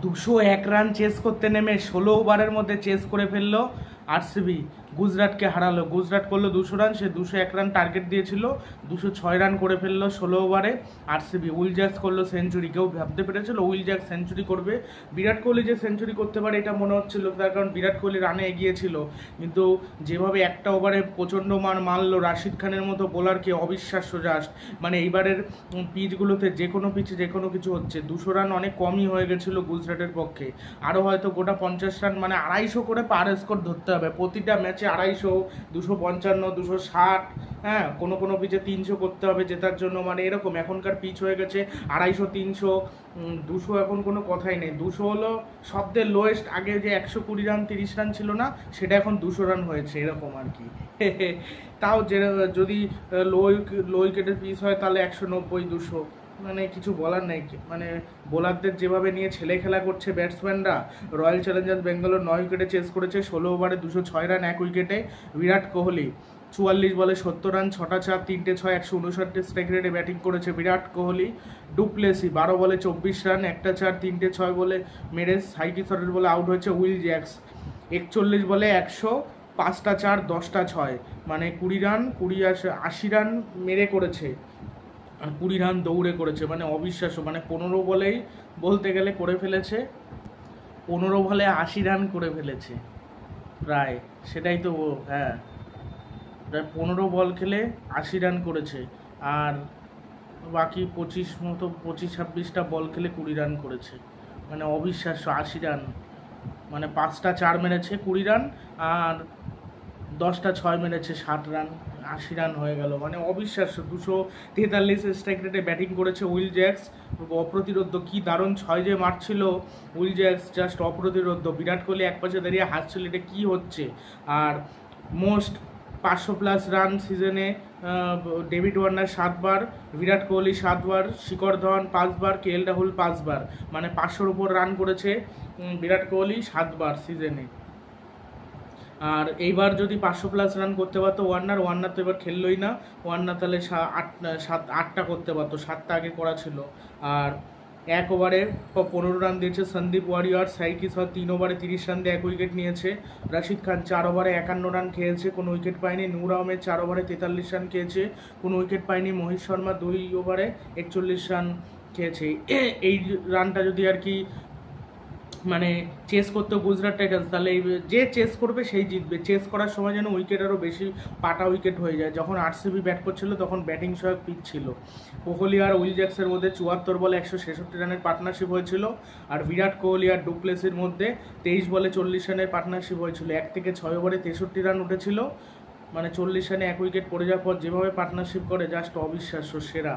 201 run chase করতে নেমে 16 ওভারের মধ্যে চেস করে ফেললো আরসিবি। গুজরাটকে হারালো। গুজরাট করলো 200 রান, সে 201 রান টার্গেট দিয়েছিল, 206 রান করে ফেললো 16 ওভারে আরসিবি। উইল জ্যাক্স করলো সেঞ্চুরি। কেউ ভাবতে পেরেছিল উইল জ্যাক্স সেঞ্চুরি করবে? বিরাট কোহলি যে সেঞ্চুরি করতে পারে এটা মনে হচ্ছিল, তার কারণ বিরাট কোহলি রানে এগিয়েছিল, কিন্তু যেভাবে একটা ওভারে প্রচণ্ড মারলো রাশিদ খানের মতো বোলারকে, অবিশ্বাস্য জাস্ট। মানে এইবারের পিচগুলোতে যে কোনো পিচে যে কোনো কিছু হচ্ছে। 200 রান অনেক কমই হয়ে গেছিলো গুজরাটের পক্ষে, আরও হয়তো গোটা 50 রান, মানে 250 করে পার স্কোর ধরতে হবে প্রতিটা ম্যাচে। 250, 255, 260, হ্যাঁ, কোনো কোনো পিচে 300 করতে হবে জেতার জন্য। মানে এরকম এখনকার পিচ হয়ে গেছে 250, 300, 200 এখন কোনো কথাই নেই। 200 হলো সবচেয়ে লোয়েস্ট। আগে যে 120 রান 30 রান ছিল না, সেটা এখন 200 রান হয়েছে, এরকম আর কি। তাও যে যদি লো উইকেটের পিচ হয় তাহলে 190, 200, মানে কিছু বলার নেই। মানে বোলারদের যেভাবে নিয়ে ছেলে খেলা করছে ব্যাটসম্যানরা। রয়্যাল চ্যালেঞ্জার্স ব্যাঙ্গালোর 9 উইকেটে চেস করেছে, 16 ওভারে 206 রান 1 উইকেটে। বিরাট কোহলি 44 বলে 70 রান, 6টা 4, 3টে 6, 159 স্ট্রাইক রেটে ব্যাটিং করেছে বিরাট কোহলি। ডুপ্লেসি 12 বলে 24 রান, 1টা 4, 3টে 6 বলে মেরে সাইকিসরের বলে আউট হয়েছে। উইল জ্যাক্স 41 বলে 100, 5টা 4, 10টা 6, মানে 20 রান 80 রান মেরে করেছে, আর 20 রান দৌড়ে করেছে। মানে অবিশ্বাস্য। মানে 15 বলেই বলতে গেলে করে ফেলেছে, 15 বলে 80 রান করে ফেলেছে প্রায়। সেটাই তো, হ্যাঁ, প্রায় 15 বল খেলে 80 রান করেছে, আর বাকি 25-26টা বল খেলে 20 রান করেছে। মানে অবিশ্বাস্য, 80 রান। মানে 5টা 4 মেরেছে 20 রান, আর 10টা 6 মেরেছে 60 রান, 80 রান হয়ে গেল। মানে অবিশ্বাস্য। 243 স্ট্রাইক রেটে ব্যাটিং করেছে উইল জ্যাক্স, অপ্রতিরোধ্য। কি দারুণ 6 যে মারছিল will Jacks, just অপ্রতিরোধ্য। Virat Kohli একপাশে দাঁড়িয়ে হাসছিল, এটা কী হচ্ছে। আর মোস্ট 500+ রান সিজনে ডেভিড ওয়ার্নার 7 বার, বিরাট কোহলি 7 বার, শিখর ধাওয়ান 5 বার, কেএল রাহুল 5 বার। মানে 500-র উপর রান করেছে বিরাট কোহলি 7 বার সিজনে। আর এইবার যদি 500+ রান করতে পারতো ওয়ার্নার তো এবার খেললোই না। ওয়ার্নার তাহলে 8টা করতে পারতো, 7টা আগে করা ছিল। আর 1 ওভারে 15 রান দিয়েছে সন্দীপ ওয়ারিয়ার। সাইকিসর 3 ওভারে 30 রান দিয়ে 1 উইকেট নিয়েছে। রাশিদ খান 4 ওভারে 51 রান খেয়েছে, কোনো উইকেট পায়নি। নূর আহমেদ 4 ওভারে 43 রান খেয়েছে, কোনো উইকেট পায়নি। মহিত শর্মা 2 ওভারে 41 রান খেয়েছে। এই রানটা যদি আর কি মানে চেস করতো গুজরাট টাইটান্স, তাহলে যে চেস করবে সেই জিতবে। চেস করার সময় যেন উইকেট আরও বেশি পাটা উইকেট হয়ে যায়। যখন আরসিবি ব্যাট করছিল তখন ব্যাটিং সহায়ক পিচ ছিল। কোহলি আর উইল জ্যাক্সের মধ্যে 74 বলে 166 রানের পার্টনারশিপ হয়েছিল, আর বিরাট কোহলি আর ডুপ্লেসির মধ্যে 23 বলে 40 রানের পার্টনারশিপ হয়েছিল। 1 থেকে 6 ওভারে 63 রান উঠেছিল। মানে 40 রানে 1 উইকেট পড়ে যাওয়ার পর যেভাবে পার্টনারশিপ করে, জাস্ট অবিশ্বাস্য, সেরা।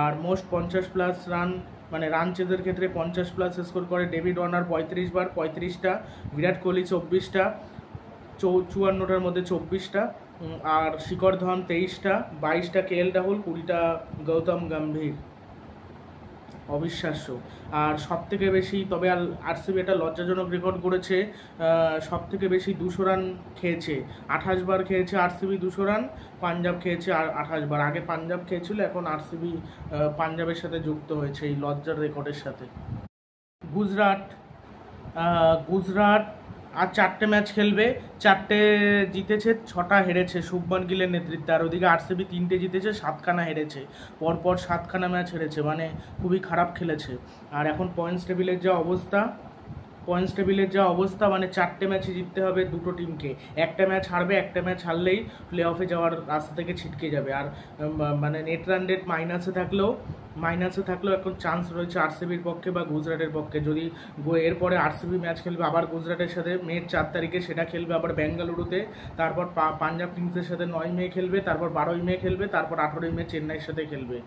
আর মোস্ট 50+ রান, মানে রান চেজের ক্ষেত্রে 50+ স্কোর করে ডেভিড ওয়ার্নার 35 বার, 35টা। বিরাট কোহলি 24টা, 54টার মধ্যে 24টা। আর শিখর ধাওয়ান 23টা, 22টা কেএল রাহুল, 20টা গৌতম গম্ভীর। অবিশ্বাস্য। আর সব থেকে বেশি, তবে আরসিবি একটা লজ্জাজনক রেকর্ড করেছে, সব থেকে বেশি 200 রান খেয়েছে। 28 বার খেয়েছে আরসিবি 200 রান, পাঞ্জাব খেয়েছে 28 বার। আগে পাঞ্জাব খেয়েছিল, এখন আরসিবি পাঞ্জাবের সাথে যুক্ত হয়েছে এই লজ্জার রেকর্ডের সাথে। গুজরাট আর 4টে ম্যাচ খেলবে, 4টে জিতেছে, 6টা হেরেছে শুভমান গিলের নেতৃত্বে। আর ওদিকে আরসিবি 3টে জিতেছে, 7খানা হেরেছে, পরপর 7খানা ম্যাচ হেরেছে। মানে খুবই খারাপ খেলেছে। আর এখন পয়েন্টস টেবিলের যা অবস্থা, মানে 4টে ম্যাচে জিততে হবে দুটো টিমকে। একটা ম্যাচ হারবে, একটা ম্যাচ হারলেই প্লে অফে যাওয়ার রাস্তা থেকে ছিটকে যাবে। আর মানে নেট রান রেট মাইনাসে থাকলেও এখন চান্স রয়েছে আরসিবির পক্ষে বা গুজরাটের পক্ষে। যদি এরপরে আরসিবি ম্যাচ খেলবে আবার গুজরাটের সাথে মে 4 তারিখে, সেটা খেলবে আবার বেঙ্গালুরুতে। তারপর পাঞ্জাব কিংসের সাথে 9 মে খেলবে, তারপর 12 মে খেলবে, তারপর 18 মে চেন্নাইয়ের সাথে খেলবে।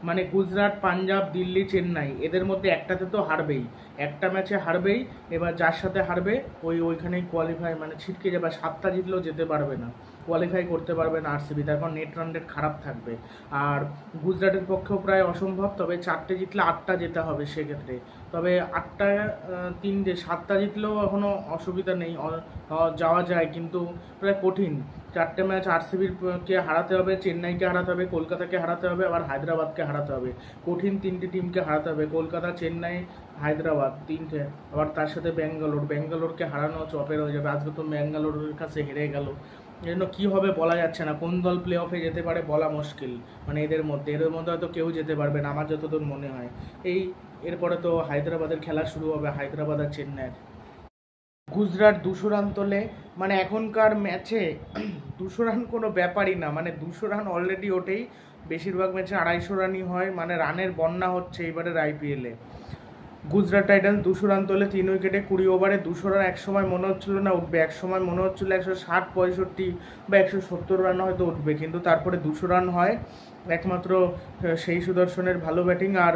মানে গুজরাট, পাঞ্জাব, দিল্লি, চেন্নাই, এদের মধ্যে একটাতে তো হারবেই, একটা ম্যাচে হারবেই। এবার যার সাথে হারবে ওইখানেই কোয়ালিফাই, মানে ছিটকে যাবে। 7টা জিতলেও যেতে পারবে না। কোয়ালিফাই করতে পারবে না আরসিবি, তার কারণ নেট রান রেট খারাপ থাকবে। আর গুজরাটের পক্ষেও প্রায় অসম্ভব, তবে 4টে জিতলে 8টা যেতে হবে সেক্ষেত্রে। তবে 8টা 3টে 7টা জিতলেও এখনও অসুবিধা নেই, যাওয়া যায়, কিন্তু প্রায় কঠিন। 4টে ম্যাচ আরসিবিকে হারাতে হবে, চেন্নাইকে হারাতে হবে, কলকাতাকে হারাতে হবে, আবার হায়দ্রাবাদকে হারাতে হবে। কঠিন 3টে টিমকে হারাতে হবে, কলকাতা, চেন্নাই, হায়দ্রাবাদ 3টে, আবার তার সাথে ব্যাঙ্গালোরকে হারানো চপের হয়ে যাবে। আজকে তো ব্যাঙ্গালোরের কাছে হেরে গেল, এই জন্য কী হবে বলা যাচ্ছে না। কোন দল প্লে অফে যেতে পারে বলা মুশকিল, মানে এদের মধ্যে হয়তো কেউ যেতে পারবে না আমার যতদূর মনে হয়। এরপরে তো হায়দ্রাবাদের খেলা শুরু হবে, হায়দ্রাবাদ আর চেন্নাইয়ের। গুজরাট 200 রান তোলে, মানে এখনকার ম্যাচে 200 রান কোনো ব্যাপারই না, মানে 200 রান অলরেডি ওঠেই, বেশিরভাগ ম্যাচে 250 রানই হয়, মানে রানের বন্যা হচ্ছে এবারের আইপিএলে। গুজরাট টাইটান্স 200 রান তোলে 3 উইকেটে 20 ওভারে 200 রান। একসময় মনে হচ্ছিল না উঠবে, একসময় মনে হচ্ছিল 160, 65 বা 170 রান হয়তো উঠবে, কিন্তু তারপরে 200 রান হয়। একমাত্র সেই সুদর্শনের ভালো ব্যাটিং আর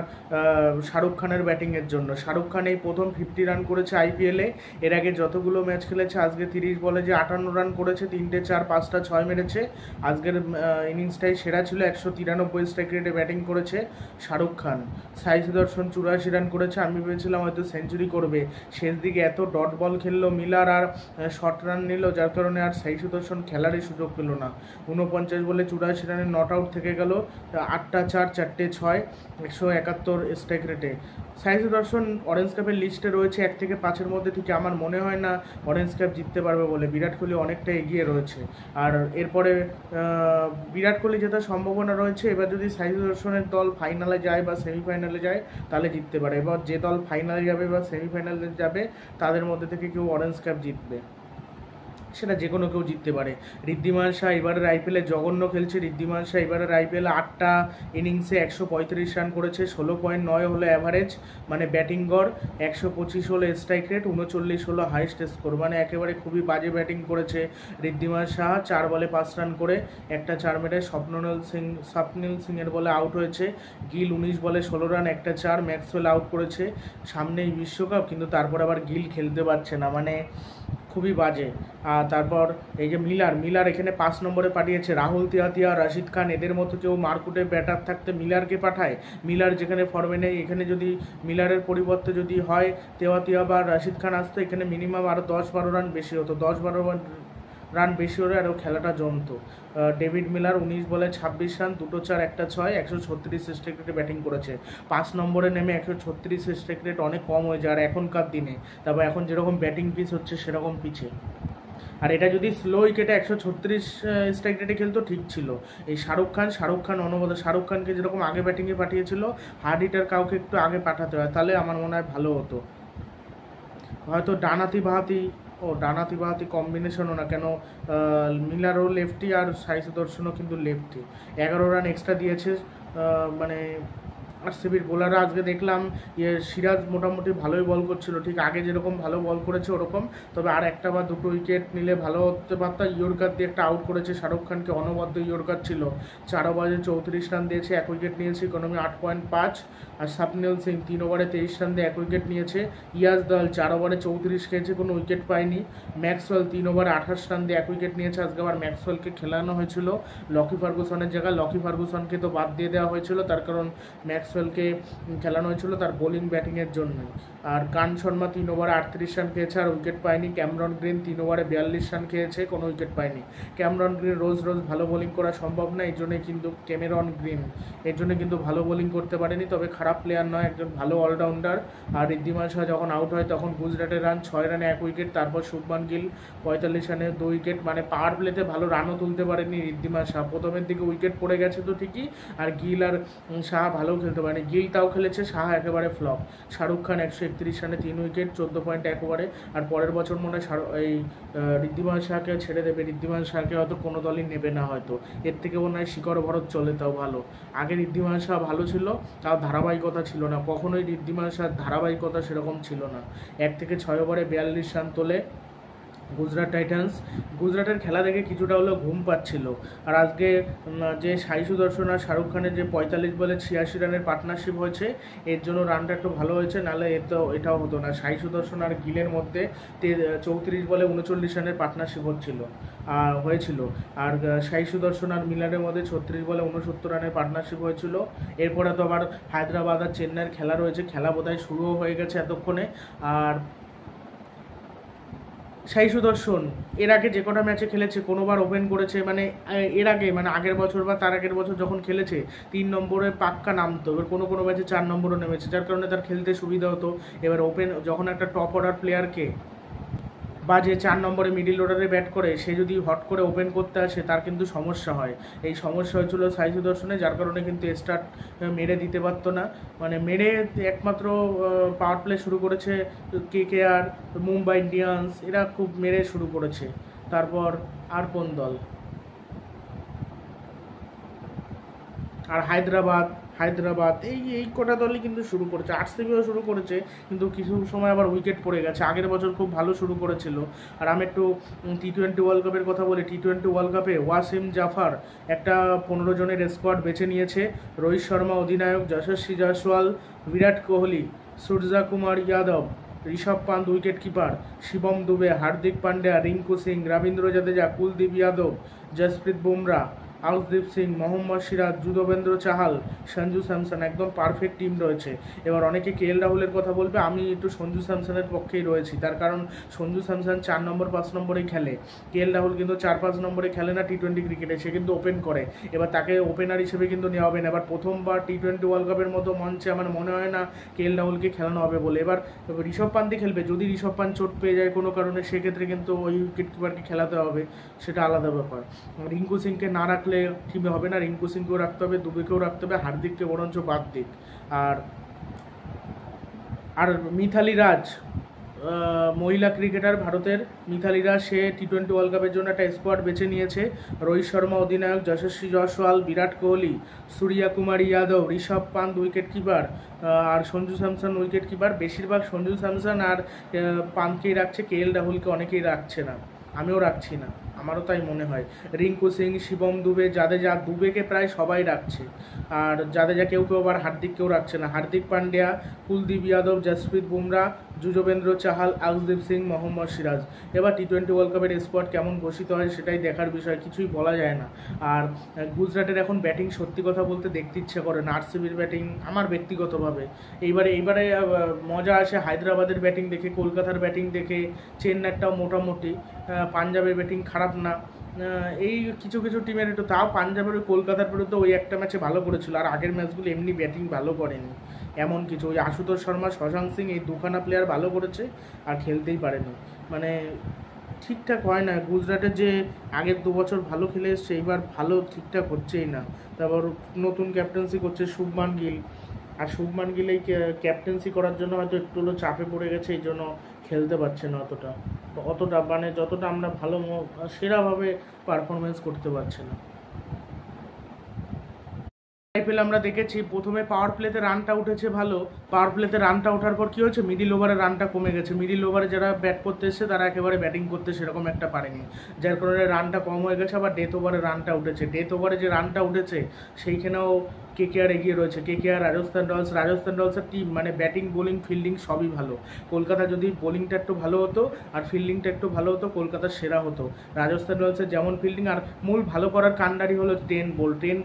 শাহরুখ খানের ব্যাটিংয়ের জন্য। শাহরুখ খান এই প্রথম 50 রান করেছে আইপিএলে, এর আগে যতগুলো ম্যাচ খেলেছে আজকে 30 বলে যে 58 রান করেছে, 3টে 4, 5টা 6 মেরেছে। আজকের ইনিংসটাই সেরা ছিল, 193 স্ট্রাইক রেটে ব্যাটিং করেছে শাহরুখ খান। সাই সুদর্শন 84 রান করেছে, আমি ভেবেছিলাম হয়তো সেঞ্চুরি করবে, শেষ দিকে এত ডট বল খেললো মিলার আর শর্ট রান নিল, যার কারণে আর সাই সুদর্শন খেলারই সুযোগ পেল না। 49 বলে 84 রানে নট আউট থেকে গেল, 8টা 4, 4টে 6, 171 স্ট্রাইক রেটে। সাই সুদর্শন অরেঞ্জ কাপের লিস্টে রয়েছে 1 থেকে 5-এর মধ্যে থেকে। আমার মনে হয় না অরেঞ্জ কাপ জিততে পারবে বলে, বিরাট কোহলি অনেকটা এগিয়ে রয়েছে। আর এরপরে বিরাট কোহলি জেতার সম্ভাবনা রয়েছে। এবার যদি সাই সুদর্শনের দল ফাইনালে যায় বা সেমিফাইনালে যায় তাহলে জিততে পারে। এবার যে দল ফাইনালে যাবে বা সেমিফাইনালে যাবে তাদের মধ্যে থেকে কেউ অরেঞ্জ কাপ জিতবে, সেটা যে কোনো কেউ জিততে পারে। ঋদ্ধিমান শাহ এবারের আইপিএলে জঘন্য খেলছে। ঋদ্ধিমান শাহ এবারের আইপিএলে 8টা ইনিংসে 135 রান করেছে, 16.9 হলো অ্যাভারেজ, মানে ব্যাটিং গড়, 125 হলো স্ট্রাইক রেট, 39 হলো হাইস্ট স্কোর, মানে একেবারে খুবই বাজে ব্যাটিং করেছে ঋদ্ধিমান শাহ। 4 বলে 5 রান করে একটা 4 মেরে স্বপ্নিল সিংয়ের বলে আউট হয়েছে। গিল 19 বলে 16 রান, একটা 4, ম্যাক্সওয়েল আউট করেছে। সামনেই বিশ্বকাপ, কিন্তু তারপর আবার গিল খেলতে পারছে না, মানে খুবই বাজে। আর তারপর এই যে মিলার এখানে 5 নম্বরে পাঠিয়েছে। রাহুল তিয়াতিয়া, রাশিদ খান এদের মতো কেউ মারকুটে ব্যাটার থাকতে মিলারকে পাঠায়। মিলার যেখানে ফর্মে নেই, এখানে যদি মিলারের পরিবর্তে যদি হয় তেওয়াতিয়া বা রাশিদ খান আসতো, এখানে মিনিমাম আরও 10-12 রান বেশি হতো, 10-12 রান বেশি হলে আরও খেলাটা জমতো। ডেভিড মিলার 19 বলে 26 রান, 2টো 4, একটা 6, 136 স্ট্রাইক রেটে ব্যাটিং করেছে। 5 নম্বরে নেমে 136 স্ট্রাইক রেট অনেক কম হয়ে যায় আর এখনকার দিনে, তারপর এখন যেরকম ব্যাটিং পিচ হচ্ছে সেরকম পিচে। আর এটা যদি স্লো উইকেটে 136 স্ট্রাইক রেটে খেলতো ঠিক ছিল। এই শাহরুখ খান অনবদ্য, শাহরুখ খানকে যেরকম আগে ব্যাটিংয়ে পাঠিয়েছিল, হার্ড হিটার কাউকে একটু আগে পাঠাতে হয়, তাহলে আমার মনে হয় ভালো হতো। হয়তো ডানাতি বাহাতি কম্বিনেশনও না কেন, মিলারও লেফটি আর সাই সুদর্শনও কিন্তু লেফটি। 11 রান এক্সট্রা দিয়েছে, মানে আরসিবির বোলাররা। আজকে দেখলাম সিরাজ মোটামুটি ভালোই বল করছিল, ঠিক আগে যেরকম ভালো বল করেছে ওরকম, তবে আর একটা বা দুটো উইকেট নিলে ভালো হতে পারত। ইয়র্কার দিয়ে একটা আউট করেছে শাহরুখ খানকে, অনবদ্য ইয়র্কার ছিল। 4 ওভারে 34 রান দিয়েছে, 1 উইকেট নিয়েছে, ইকোনমি 8.5। আর স্বপ্নিল সিং 3 ওভারে 23 রান দিয়ে 1 উইকেট নিয়েছে। ইয়াজদাল 4 ওভারে 34 খেয়েছে, কোনো উইকেট পায়নি। ম্যাক্সওয়েল 3 ওভারে 28 রান দিয়ে 1 উইকেট নিয়েছে। আজকে আবার ম্যাক্সওয়েলকে খেলানো হয়েছিল লকি ফার্গুসনের জায়গায়। লকি ফার্গুসনকে তো বাদ দিয়ে দেওয়া হয়েছিল, তার কারণ ম্যাক্সওয়েলকে খেলানো হয়েছিল তার বোলিং ব্যাটিংয়ের জন্য। আর কান শর্মা 3 ওভারে 38 রান খেয়েছে আর উইকেট পায়নি। ক্যামেরন গ্রিন 3 ওভারে 42 রান খেয়েছে, কোনো উইকেট পায়নি। ক্যামেরন গ্রিন রোজ ভালো বোলিং করা সম্ভব না, এই জন্যই কিন্তু ভালো বোলিং করতে পারেনি, তবে খারাপ প্লেয়ার নয়, একজন ভালো অলরাউন্ডার। আর ঋদ্ধিমান শাহ যখন আউট হয় তখন গুজরাটের রান 6 রানে 1 উইকেট, তারপর শুভমান গিল 45 রানে 2 উইকেট, মানে পাওয়ার প্লেতে ভালো রানও তুলতে পারেনি ঋদ্ধিমান শাহ। প্রথমের দিকে উইকেট পড়ে গেছে তো ঠিকই, আর গিল আর শাহ ভালো খেলতে পারেনি। গিল তাও খেলেছে, শাহ একেবারে ফ্লপ। শাহরুখ খান 131 রানে 3 উইকেট, 14.1 ওভারে। আর পরের বছর মনে হয় এই ঋদ্ধিমান শাহকে ছেড়ে দেবে, ঋদ্ধিমান শাহকে হয়তো কোনো দলই নেবে না, হয়তো এর থেকে মনে হয় শিকড় ভরত চলে, তাও ভালো। আগে ঋদ্ধিমান শাহ ভালো ছিল, তাও ধারাবাহিকতা ছিল না, কখনোই ঋদ্ধিমান শাহ ধারাবাহিকতা সেরকম ছিল না। 1 থেকে 6 ওভারে 42 রান তোলে, গুজরাট টাইটান্স। গুজরাটের খেলা দেখে কিছুটা হলেও ঘুম পাচ্ছিল। আর আজকে যে সাই সুদর্শন আর শাহরুখ খানের যে 45 বলে 86 রানের পার্টনারশিপ হয়েছে, এর জন্য রানটা একটু ভালো হয়েছে, নাহলে এটাও হতো না। সাই সুদর্শন আর গিলের মধ্যে 34 বলে 39 রানের পার্টনারশিপ হয়েছিল। আর সাই সুদর্শন আর মিলারের মধ্যে 36 বলে 69 রানের পার্টনারশিপ হয়েছিল। এরপরে তো আবার হায়দ্রাবাদ আর চেন্নাইয়ের খেলা রয়েছে, খেলা বোধহয় শুরুও হয়ে গেছে এতক্ষণে। আর সাই সুদর্শন এর আগে যে কটা ম্যাচে খেলেছে কোনোবার ওপেন করেছে, মানে এর আগে মানে আগের বছর বা তার আগের বছর যখন খেলেছে 3 নম্বরে পাক্কা নামতো, এবার কোনো কোনো ম্যাচে 4 নম্বরও নেমেছে, যার কারণে তার খেলতে সুবিধা হতো। এবার ওপেন যখন একটা টপ অর্ডার প্লেয়ারকে বা যে 4 নম্বরে মিডিল অর্ডারে ব্যাট করে সে যদি হট করে ওপেন করতে আসে তার কিন্তু সমস্যা হয়। এই সমস্যা হয়েছিল সাই সুদর্শনে, যার কারণে কিন্তু স্টার্ট মেরে দিতে পারতো না। মানে মেরে একমাত্র পাওয়ার প্লে শুরু করেছে কেকেআর, মুম্বাই ইন্ডিয়ান্স, এরা খুব মেরে শুরু করেছে। তারপর আর কোন দল, আর হায়দ্রাবাদ এই কটা দলই কিন্তু শুরু করেছে। আরসিবিও শুরু করেছে, কিন্তু কিছু সময় আবার উইকেট পড়ে গেছে। আগের বছর খুব ভালো শুরু করেছিল। আর আমি একটু টি-20 ওয়ার্ল্ড কাপের কথা বলি। টি-20 ওয়ার্ল্ড কাপে ওয়াসিম জাফর একটা 15 জনের স্কোয়াড বেছে নিয়েছে। রোহিত শর্মা অধিনায়ক, যশস্বী জয়সওয়াল, বিরাট কোহলি, সূর্যা কুমার যাদব, ঋষভ পান্ত উইকেট কিপার, শিবম দুবে, হার্দিক পান্ডিয়া, রিঙ্কু সিং, রবীন্দ্র জাদেজা, কুলদীপ যাদব, জসপ্রীত বুমরা, আউসদীপ সিং, মোহাম্মদ সিরাজ, যুজবেন্দ্র চাহাল, সঞ্জু স্যামসন, একদম পারফেক্ট টিম রয়েছে। এবার অনেকে কেএল রাহুলের কথা বলবে, আমি একটু সঞ্জু স্যামসনের পক্ষেই রয়েছি। তার কারণ সঞ্জু স্যামসন 4 নম্বর 5 নম্বরেই খেলে, কেএল রাহুল কিন্তু 4-5 নম্বরে খেলে না টি-20 ক্রিকেটে, সে কিন্তু ওপেন করে। এবার তাকে ওপেনার হিসেবে কিন্তু নেওয়া হবে না। এবার প্রথমবার টি-20 ওয়ার্ল্ড কাপের মতো মঞ্চে আমার মনে হয় না কেএল রাহুলকে খেলানো হবে বলে। এবার ঋষভ পান্তই খেলবে, যদি ঋষভ পান্ত চোট পেয়ে যায় কোনো কারণে সেক্ষেত্রে কিন্তু ওই উইকেট কিপারকে খেলাতে হবে, সেটা আলাদা ব্যাপার। রিঙ্কু সিংকে না রাখলে টিমে হবে না, রিঙ্কু সিংকেও রাখতে হবে, দুবেকেও রাখতে হবে, হার্দিককে বরঞ্চ বাদ দিক। আর আর মিথালি রাজ, মহিলা ক্রিকেটার ভারতের মিথালি রাজ, সে টি-20 ওয়ার্ল্ড কাপের জন্য একটা স্কোয়াড বেছে নিয়েছে। রোহিত শর্মা অধিনায়ক, যশস্বী জয়সওয়াল, বিরাট কোহলি, সূর্যা কুমার যাদব, ঋষভ পান্ত উইকেট কিপার, আর সঞ্জু স্যামসন উইকেট কিপার। বেশিরভাগ সঞ্জু স্যামসন আর পান্তকেই রাখছে, কেএল রাহুলকে অনেকেই রাখছে না, আমিও রাখছি না, আমারও তাই মনে হয়। রিঙ্কু সিং, শিবম দুবে, জাদেজা, দুবেকে প্রায় সবাই রাখছে, আর জাদেজা কেউ আবার হার্দিককেও রাখছে না। হার্দিক পান্ডিয়া, কুলদীপ যাদব, জসপ্রীত বুমরা, যুজবেন্দ্র চাহাল, আউসদীপ সিং, মোহাম্মদ সিরাজ। এবার টি-20 ওয়ার্ল্ড কাপের স্কোয়াড কেমন ঘোষিত হয় সেটাই দেখার বিষয়, কিছুই বলা যায় না। আর গুজরাটের এখন ব্যাটিং সত্যি কথা বলতে দেখতে ইচ্ছে করে না। আরসিবির ব্যাটিং আমার ব্যক্তিগতভাবে এইবারে মজা আসে হায়দ্রাবাদের ব্যাটিং দেখে, কলকাতার ব্যাটিং দেখে, চেন্নাইটাও মোটামুটি, পাঞ্জাবের ব্যাটিং খারাপ না। এই কিছু কিছু টিমের একটু, তাও পাঞ্জাবের ওই কলকাতার বিরুদ্ধে ওই একটা ম্যাচে ভালো করেছিল, আর আগের ম্যাচগুলো এমনি ব্যাটিং ভালো করেনি। এমন কিছু, ওই আশুতোষ শর্মা, শশাঙ্ক সিং, এই দুখানা প্লেয়ার ভালো করেছে, আর খেলতেই পারেনি। মানে ঠিকঠাক হয় না। গুজরাটের যে আগের 2 বছর ভালো খেলে এসছে, এইবার ভালো ঠিকঠাক হচ্ছেই না। তারপর নতুন ক্যাপ্টেন্সি করছে শুভমান গিল, আর শুভমান গিল এই ক্যাপ্টেন্সি করার জন্য হয়তো একটু হলো চাপে পড়ে গেছে, এই জন্য খেলতে পারছে না অতটা মানে যতটা আমরা ভালো সেরাভাবে পারফরমেন্স করতে পারছে না। আইপিএল আমরা দেখেছি, প্রথমে পাওয়ার প্লেতে রানটা উঠেছে ভালো, পাওয়ার প্লেতে রানটা ওঠার পর কী হয়েছে, মিডিল ওভারে রানটা কমে গেছে। মিডিল ওভারে যারা ব্যাট করতে এসছে তারা একেবারে ব্যাটিং করতে সেরকম একটা পারেনি, যার কারণে রানটা কম হয়ে গেছে। আবার ডেথ ওভারে রানটা উঠেছে, ডেথ ওভারে যে রানটা উঠেছে সেইখানেও কেকেআর এগিয়ে রয়েছে। কেকেআর, রাজস্থান রয়্যালসের টিম মানে ব্যাটিং, বোলিং, ফিল্ডিং সবই ভালো। কলকাতা যদি বোলিংটা একটু ভালো হতো আর ফিল্ডিংটা একটু ভালো হতো, কলকাতার সেরা হতো। রাজস্থান রয়্যালসের যেমন ফিল্ডিং, আর মূল ভালো করার কাণ্ডারি হলো টেন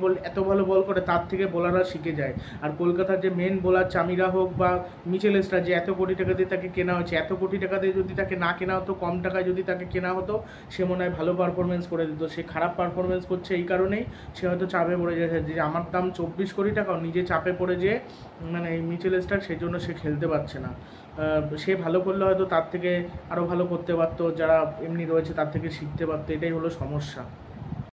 বোল এত ভালো বল করে, তার থেকে বোলাররা শিখে যায়। আর কলকাতার যে মেন বোলার চামিরা হোক বা মিচেল স্টার্ক, যে এত কোটি টাকা দিয়ে তাকে কেনা হয়েছে, এত কোটি টাকা দিয়ে যদি তাকে না কেনা হতো, কম টাকায় যদি তাকে কেনা হতো, সে মনে হয় ভালো পারফরমেন্স করে দিত। সে খারাপ পারফরমেন্স করছে, এই কারণেই সে হয়তো চাপে পড়ে যাচ্ছে যে আমার দাম 24 কোটি টাকা, নিজে চাপে পড়ে যে মানে এই মিচেল স্টার্ক, সেই জন্য সে খেলতে পারছে না। সে ভালো করলে হয়তো তার থেকে আরও ভালো করতে পারতো, যারা এমনি রয়েছে তার থেকে শিখতে পারতো, এটাই হলো সমস্যা।